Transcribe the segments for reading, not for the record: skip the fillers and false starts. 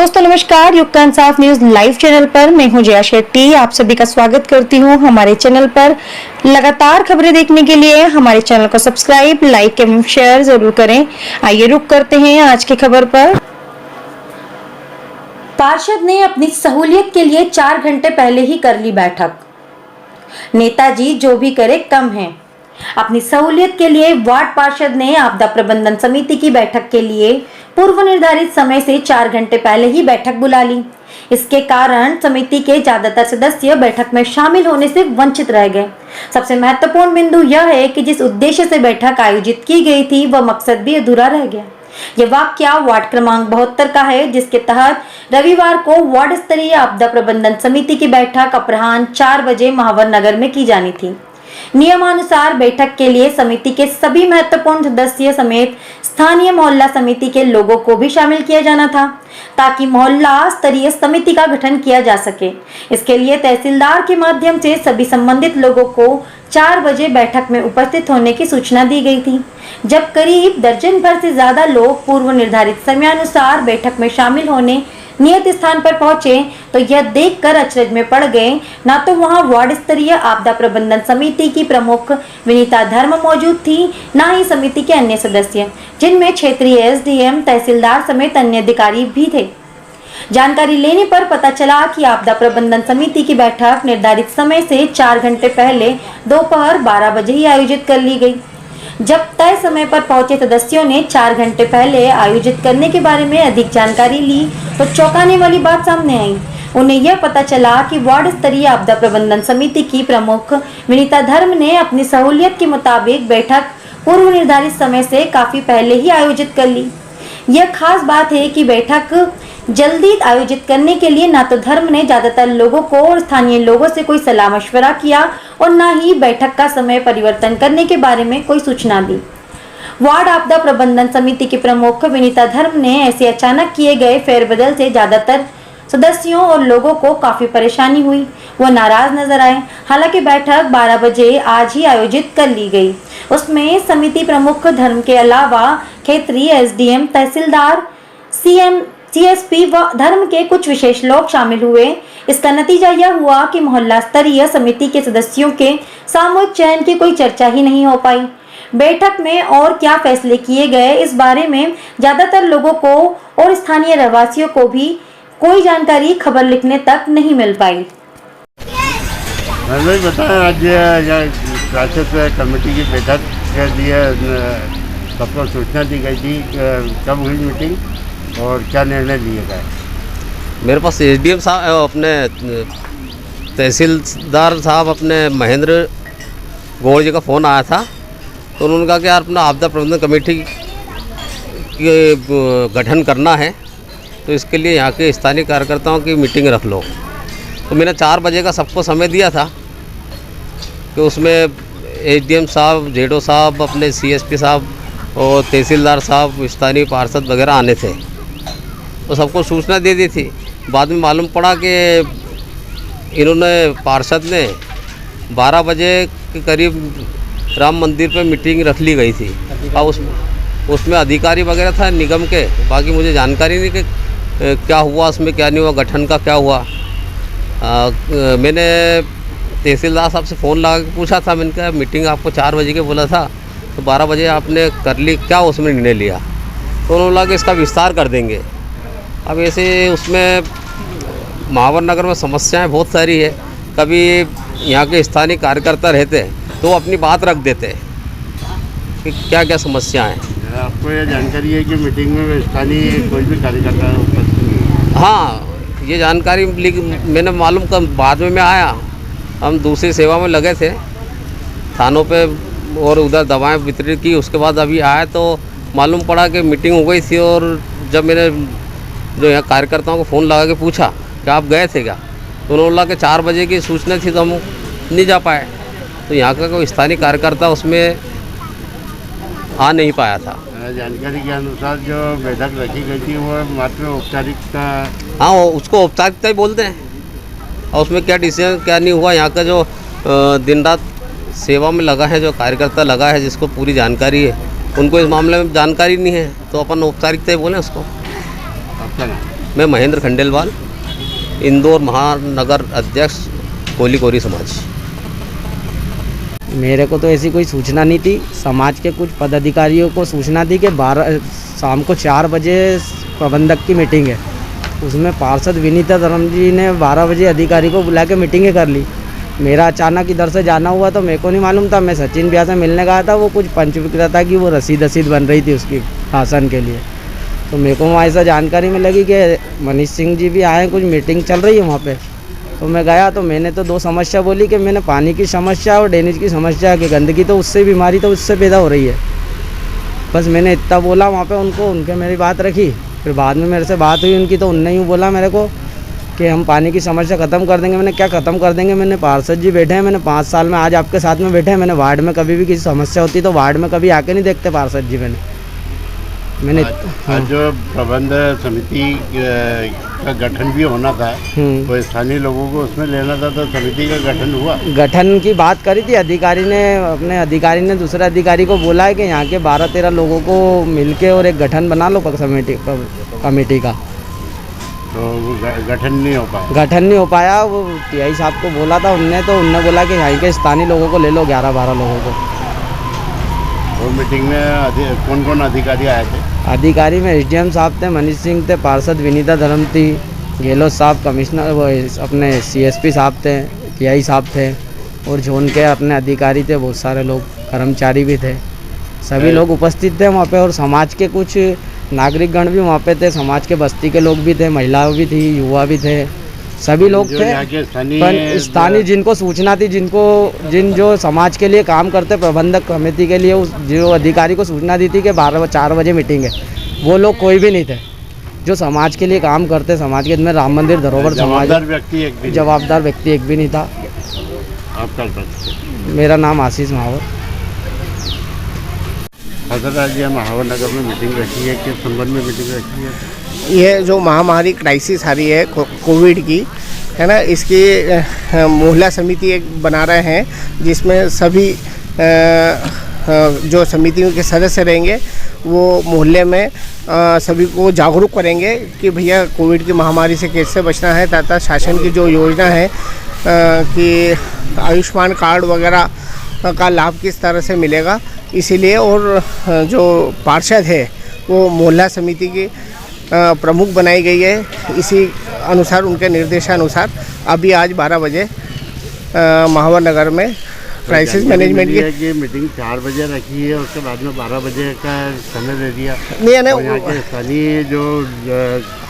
दोस्तों नमस्कार, युग का इंसाफ न्यूज लाइव चैनल पर मैं हूं जया शेट्टी। आप सभी का स्वागत करती हूं हमारे चैनल पर। लगातार खबरें देखने के लिए हमारे चैनल को सब्सक्राइब, लाइक एवं शेयर जरूर करें। आइए रुक करते हैं आज की खबर पर। पार्षद ने अपनी सहूलियत के लिए 4 घंटे पहले ही कर ली बैठक। नेताजी जो भी करे कम है। अपनी सहूलियत के लिए वार्ड पार्षद ने आपदा प्रबंधन समिति की बैठक के लिए पूर्व निर्धारित समय से 4 घंटे पहले ही बैठक बुला ली। इसके कारण समिति के ज्यादातर सदस्य बैठक में शामिल होने से वंचित रह गए। सबसे महत्वपूर्ण बिंदु यह है कि जिस उद्देश्य से बैठक आयोजित की गई थी वह मकसद भी अधूरा रह गया। यह वाकया वार्ड क्रमांक 72 का है, जिसके तहत रविवार को वार्ड स्तरीय आपदा प्रबंधन समिति की बैठक अपराह्न 4 बजे महावर नगर में की जानी थी। नियमानुसार बैठक के लिए समिति के सभी महत्वपूर्ण सदस्य समेत स्थानीय मोहल्ला समिति के लोगों को भी शामिल किया जाना था, ताकि मोहल्ला स्तरीय समिति का गठन किया जा सके। इसके लिए तहसीलदार के माध्यम से सभी संबंधित लोगों को 4 बजे बैठक में उपस्थित होने की सूचना दी गई थी। जब करीब दर्जन भर से ज्यादा लोग पूर्व निर्धारित समयानुसार बैठक में शामिल होने नियत स्थान पर पहुंचे तो यह देखकर अचरज में पड़ गए। ना तो वहां वार्ड स्तरीय आपदा प्रबंधन समिति की प्रमुख विनीता धर्म मौजूद थी, ना ही समिति के अन्य सदस्य, जिनमें क्षेत्रीय एसडीएम, तहसीलदार समेत अन्य अधिकारी भी थे। जानकारी लेने पर पता चला कि आपदा प्रबंधन समिति की बैठक निर्धारित समय से 4 घंटे पहले दोपहर 12 बजे ही आयोजित कर ली गई। जब तय समय पर पहुंचे सदस्यों ने 4 घंटे पहले आयोजित करने के बारे में अधिक जानकारी ली तो चौंकाने वाली बात सामने आई। उन्हें यह पता चला कि वार्ड स्तरीय आपदा प्रबंधन समिति की प्रमुख विनीता धर्म ने अपनी सहूलियत के मुताबिक बैठक पूर्व निर्धारित समय से काफी पहले ही आयोजित कर ली। यह खास बात है कि बैठक जल्दी आयोजित करने के लिए ना तो धर्म ने ज्यादातर लोगों को और स्थानीय लोगों से कोई सलाह मशवरा किया और ना ही बैठक का समय परिवर्तन करने के बारे में कोई सूचना दी। वार्ड आपदा प्रबंधन समिति के प्रमुख विनीता धर्म ने ऐसे अचानक किए गए फेरबदल से ज्यादातर सदस्यों और लोगों को काफी परेशानी हुई। वह नाराज नजर आए। हालांकि बैठक 12 बजे आज ही आयोजित कर ली गई। उसमें समिति प्रमुख धर्म के अलावा क्षेत्रीय एसडीएम, तहसीलदार, सीएसपी व धर्म के कुछ विशेष लोग शामिल हुए। इसका नतीजा यह हुआ कि मोहल्ला स्तरीय समिति के सदस्यों के सामूहिक चयन की कोई चर्चा ही नहीं हो पाई। बैठक में और क्या फैसले किए गए इस बारे में ज्यादातर लोगों को और स्थानीय रहवासियों को भी कोई जानकारी खबर लिखने तक नहीं मिल पाई। बताएं, आज कमेटी की बैठक कर दिया, सबको सूचना दी गई थी, कब हुई मीटिंग और क्या निर्णय लिए गए? मेरे पास एसडीएम साहब, अपने तहसीलदार साहब, अपने महेंद्र गौड़ जी का फ़ोन आया था। तो उन्होंने कहा कि यार अपना आपदा प्रबंधन कमेटी गठन करना है, तो इसके लिए यहाँ के स्थानीय कार्यकर्ताओं की मीटिंग रख लो। तो मैंने 4 बजे का सबको समय दिया था कि उसमें एसडीएम साहब, जेडो साहब, अपने सीएसपी साहब और तहसीलदार साहब, स्थानीय पार्षद वगैरह आने थे। तो सबको सूचना दे दी थी। बाद में मालूम पड़ा कि इन्होंने, पार्षद ने 12 बजे के करीब राम मंदिर पे मीटिंग रख ली गई थी और उसमें अधिकारी वगैरह था निगम के। बाकी मुझे जानकारी नहीं कि क्या हुआ उसमें, क्या नहीं हुआ, गठन का क्या हुआ। मैंने तहसीलदार साहब से फ़ोन लगा के पूछा था, मैंने कहा मीटिंग आपको 4 बजे के बोला था, तो 12 बजे आपने कर ली, क्या उसमें निर्णय लिया? तो उन्होंने लगा कि इसका विस्तार कर देंगे। अब ऐसे उसमें महावर नगर में समस्याएं बहुत सारी है। कभी यहाँ के स्थानीय कार्यकर्ता रहते हैं तो अपनी बात रख देते हैं कि क्या क्या समस्याएं हैं। आपको यह जानकारी है कि मीटिंग में स्थानीय कोई भी कार्यकर्ता उपस्थित नहीं? हाँ, ये जानकारी मैंने मालूम कर, बाद में मैं आया। हम दूसरी सेवा में लगे थे थानों पे और उधर दवाएं वितरित की। उसके बाद अभी आया तो मालूम पड़ा कि मीटिंग हो गई थी। और जब मैंने जो यहाँ कार्यकर्ताओं को फ़ोन लगा के पूछा कि आप गए थे क्या, तो उन्होंने बोला कि 4 बजे की सूचना थी तो हम नहीं जा पाए। तो यहाँ का कोई स्थानीय कार्यकर्ता उसमें आ नहीं पाया था। जानकारी के अनुसार जो बैठक रखी गई थी वो मात्र औपचारिकता, हाँ उसको औपचारिकता ही बोलते हैं। और उसमें क्या डिसीजन क्या नहीं हुआ, यहाँ का जो दिन रात सेवा में लगा है, जो कार्यकर्ता लगा है, जिसको पूरी जानकारी है, उनको इस मामले में जानकारी नहीं है, तो अपन औपचारिकता ही बोलें उसको। आपका नाम? मैं महेंद्र खंडेलवाल, इंदौर महानगर अध्यक्ष कोली कोरी समाज। मेरे को तो ऐसी कोई सूचना नहीं थी। समाज के कुछ पदाधिकारियों को सूचना थी कि शाम को 4 बजे प्रबंधक की मीटिंग है। उसमें पार्षद विनीता धर्म जी ने 12 बजे अधिकारी को बुला के मीटिंगें कर ली। मेरा अचानक इधर से जाना हुआ तो मेरे को नहीं मालूम था। मैं सचिन भैया से मिलने गया था, वो कुछ पंच विक्रेता की वो रसीद बन रही थी उसकी राशन के लिए। तो मेरे को वहाँ ऐसा जानकारी में लगी कि मनीष सिंह जी भी आए, कुछ मीटिंग चल रही है वहाँ पे। तो मैं गया तो मैंने तो 2 समस्या बोली कि मैंने पानी की समस्या और ड्रेनेज की समस्या, कि गंदगी तो उससे बीमारी तो उससे पैदा हो रही है। बस मैंने इतना बोला वहाँ पे उनको, उनके मेरी बात रखी। फिर बाद में मेरे से बात हुई उनकी, तो उनने यूँ बोला मेरे को कि हम पानी की समस्या ख़त्म कर देंगे। मैंने क्या ख़त्म कर देंगे, मैंने पार्षद जी बैठे हैं, मैंने 5 साल में आज आपके साथ में बैठे हैं। मैंने वार्ड में कभी भी किसी समस्या होती तो वार्ड में कभी आके नहीं देखते पार्षद जी। मैंने आज जो प्रबंध समिति का गठन भी होना था, तो स्थानीय लोगों को उसमें लेना था, तो समिति का गठन हुआ। गठन की बात करी थी अधिकारी ने, अपने अधिकारी ने दूसरे अधिकारी को बोला है कि यहाँ के 12-13 लोगों को मिलके और एक गठन बना लो कमेटी का। तो वो गठन नहीं हो पाया। गठन नहीं हो पाया। वो टीआई साहब को बोला था उनने बोला कि यहाँ के स्थानीय लोगों को ले लो, 11-12 लोगों को। वो मीटिंग में कौन कौन अधिकारी आए थे? अधिकारी में एसडीएम साहब थे, मनीष सिंह थे, पार्षद विनीता धर्म थी, गहलोत साहब, कमिश्नर वो अपने सीएसपी साहब थे, टीआई साहब थे, और जोन के अपने अधिकारी थे, बहुत सारे लोग, कर्मचारी भी थे। सभी लोग उपस्थित थे वहाँ पे। और समाज के कुछ नागरिकगण भी वहाँ पे थे, समाज के बस्ती के लोग भी थे, महिलाएं भी थी, युवा भी थे, सभी लोग थे। पर स्थानीय जिनको सूचना थी, जो समाज के लिए काम करते प्रबंधक समिति के लिए, जो अधिकारी को सूचना दी थी कि 4 बजे मीटिंग है, वो लोग कोई भी नहीं थे जो समाज के लिए काम करते। समाज के में राम मंदिर धरोहर समाज जवाबदार व्यक्ति एक भी नहीं था। आपका मेरा नाम आशीष महावर। आज महावर नगर में मीटिंग रखी है, किस संबंध में मीटिंग रखी है? ये जो महामारी क्राइसिस आ रही है कोविड की, है ना, इसकी मोहल्ला समिति एक बना रहे हैं, जिसमें सभी जो समितियों के सदस्य रहेंगे वो मोहल्ले में सभी को जागरूक करेंगे कि भैया कोविड की महामारी से कैसे बचना है, तथा शासन की जो योजना है कि आयुष्मान कार्ड वगैरह का लाभ किस तरह से मिलेगा, इसीलिए। और जो पार्षद है वो मोहल्ला समिति की प्रमुख बनाई गई है। इसी अनुसार, उनके निर्देशानुसार अभी आज 12 बजे महावर नगर में क्राइसिस मैनेजमेंट की मीटिंग 4 बजे रखी है, उसके बाद में 12 बजे का समय दे दिया। नहीं, स्थानीय जो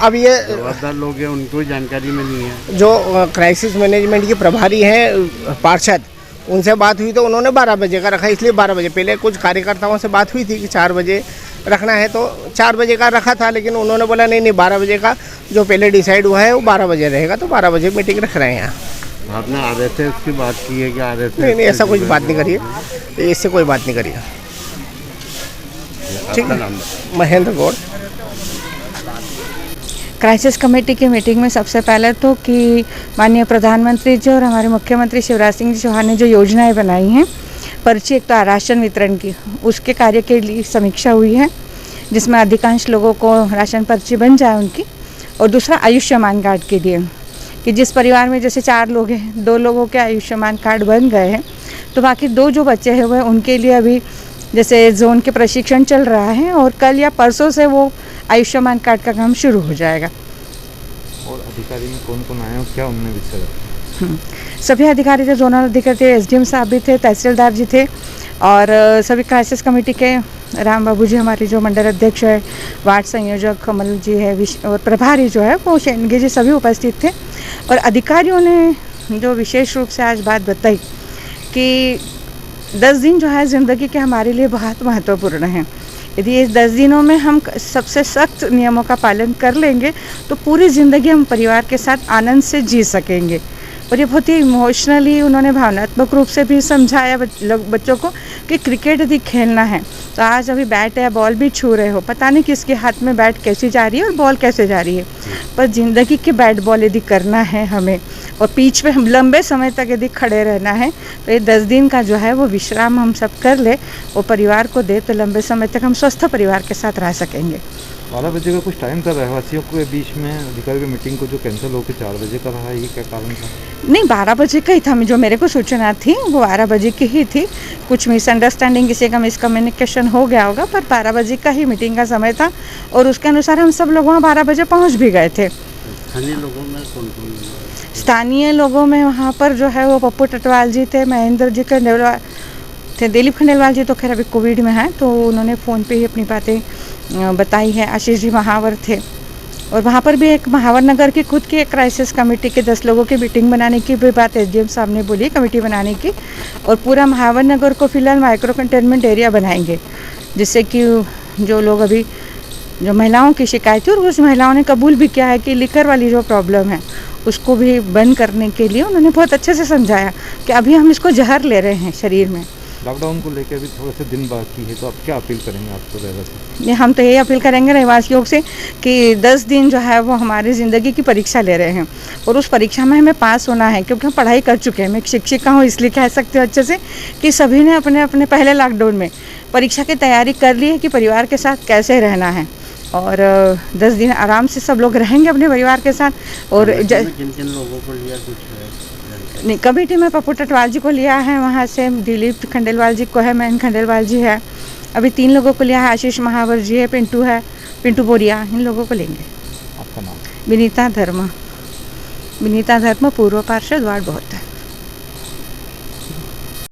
अब ये जवाबदार लोग हैं उनको जानकारी में नहीं है। जो क्राइसिस मैनेजमेंट के प्रभारी हैं पार्षद, उनसे बात हुई तो उन्होंने 12 बजे का रखा, इसलिए 12 बजे। पहले कुछ कार्यकर्ताओं से बात हुई थी कि 4 बजे रखना है, तो 4 बजे का रखा था, लेकिन उन्होंने बोला नहीं 12 बजे का जो पहले डिसाइड हुआ है वो 12 बजे रहेगा, तो 12 बजे मीटिंग रख रहे हैं यहाँ। आपने आरएसएस की बात की है कि आरएसएस? नहीं, ऐसा कुछ बात नहीं करिए, इससे कोई बात नहीं करिए। ठीक है, महेंद्र गौड़। क्राइसिस कमेटी की मीटिंग में सबसे पहले तो कि माननीय प्रधानमंत्री जी और हमारे मुख्यमंत्री शिवराज सिंह जी चौहान ने जो योजनाएं बनाई हैं, पर्ची एक तो राशन वितरण की, उसके कार्य के लिए समीक्षा हुई है, जिसमें अधिकांश लोगों को राशन पर्ची बन जाए उनकी। और दूसरा आयुष्मान कार्ड के लिए, कि जिस परिवार में जैसे 4 लोग हैं, 2 लोगों के आयुष्मान कार्ड बन गए हैं, तो बाकी 2 जो बच्चे हैं वह उनके लिए अभी जैसे जोन के प्रशिक्षण चल रहा है, और कल या परसों से वो आयुष्मान कार्ड का काम शुरू हो जाएगा। और अधिकारी में कौन कौन आए और क्या उन्होंने विषय रखा? सभी अधिकारी थे, जोनल अधिकारी थे, एसडीएम साहब भी थे, तहसीलदार जी थे, और सभी क्राइसिस कमेटी के राम बाबू जी हमारी जो मंडल अध्यक्ष है, वार्ड संयोजक कमल जी है, और प्रभारी जो है वो शेनगे जी, सभी उपस्थित थे। और अधिकारियों ने जो विशेष रूप से आज बात बताई कि 10 दिन जो है ज़िंदगी के हमारे लिए बहुत महत्वपूर्ण हैं। यदि इस 10 दिनों में हम सबसे सख्त नियमों का पालन कर लेंगे तो पूरी ज़िंदगी हम परिवार के साथ आनंद से जी सकेंगे। और ये बहुत ही इमोशनली उन्होंने भावनात्मक रूप से भी समझाया बच्चों को कि क्रिकेट यदि खेलना है तो आज अभी बैट है, बॉल भी छू रहे हो, पता नहीं किसके हाथ में बैट कैसी जा रही है और बॉल कैसे जा रही है, पर ज़िंदगी के बैट बॉल यदि करना है हमें और पिच पे हम लंबे समय तक यदि खड़े रहना है तो ये 10 दिन का जो है वो विश्राम हम सब कर ले, वो परिवार को दे, तो लंबे समय तक हम स्वस्थ परिवार के साथ रह सकेंगे। 12 बजे का कुछ टाइम था रहवासियों के बीच में, अधिकारी की मीटिंग को जो कैंसिल होकर 4 बजे का रहा, ये क्या कारण था? नहीं, 12 बजे का ही था। जो मेरे को सूचना थी वो 12 बजे की ही थी। कुछ मिसअंडरस्टैंडिंग, किसी का मिसकम्युनिकेशन हो गया होगा, पर 12 बजे का ही मीटिंग का समय था और उसके अनुसार हम सब लोग वहाँ 12 बजे पहुँच भी गए थे। स्थानीय लोगों में कौन-कौन स्थानीय लोगों में वहाँ पर जो है वो पप्पू टटवाल जी थे, महेंद्र जी खंडेलवाल थे, दिलीप खंडेलवाल जी तो खैर अभी कोविड में हैं, तो उन्होंने फ़ोन पे ही अपनी बातें बताई है। आशीष जी महावर थे और वहाँ पर भी एक महावर नगर की खुद की एक क्राइसिस कमेटी के 10 लोगों की मीटिंग बनाने की भी बात एसडीएम साहब ने बोली, कमेटी बनाने की, और पूरा महावर नगर को फिलहाल माइक्रो कंटेनमेंट एरिया बनाएंगे, जिससे कि जो लोग अभी जो महिलाओं की शिकायत थी और उस महिलाओं ने कबूल भी किया है कि लिकर वाली जो प्रॉब्लम है उसको भी बंद करने के लिए उन्होंने बहुत अच्छे से समझाया कि अभी हम इसको जहर ले रहे हैं शरीर में। लॉकडाउन को लेकर अभी थोड़े से दिन बाकी है, तो आप क्या अपील करेंगे आपको रहवासी? ये हम तो यही अपील करेंगे रहवासियों से कि 10 दिन जो है वो हमारी ज़िंदगी की परीक्षा ले रहे हैं और उस परीक्षा में हमें पास होना है, क्योंकि हम पढ़ाई कर चुके हैं। मैं एक शिक्षिका हूँ, इसलिए कह सकते हो अच्छे से कि सभी ने अपने अपने पहले लॉकडाउन में परीक्षा की तैयारी कर ली है कि परिवार के साथ कैसे रहना है, और 10 दिन आराम से सब लोग रहेंगे अपने परिवार के साथ। और किन-किन लोगों को लिया कुछ है? नहीं, कमेटी में पप्पू टटवाल जी को लिया है, वहाँ से दिलीप खंडेलवाल जी को है, महेंद्र खंडेलवाल जी है, अभी 3 लोगों को लिया है, आशीष महावर जी है, पिंटू बोरिया, इन लोगों को लेंगे। आपका नाम? विनीता धर्म, पूर्व पार्षद, वार्ड 72।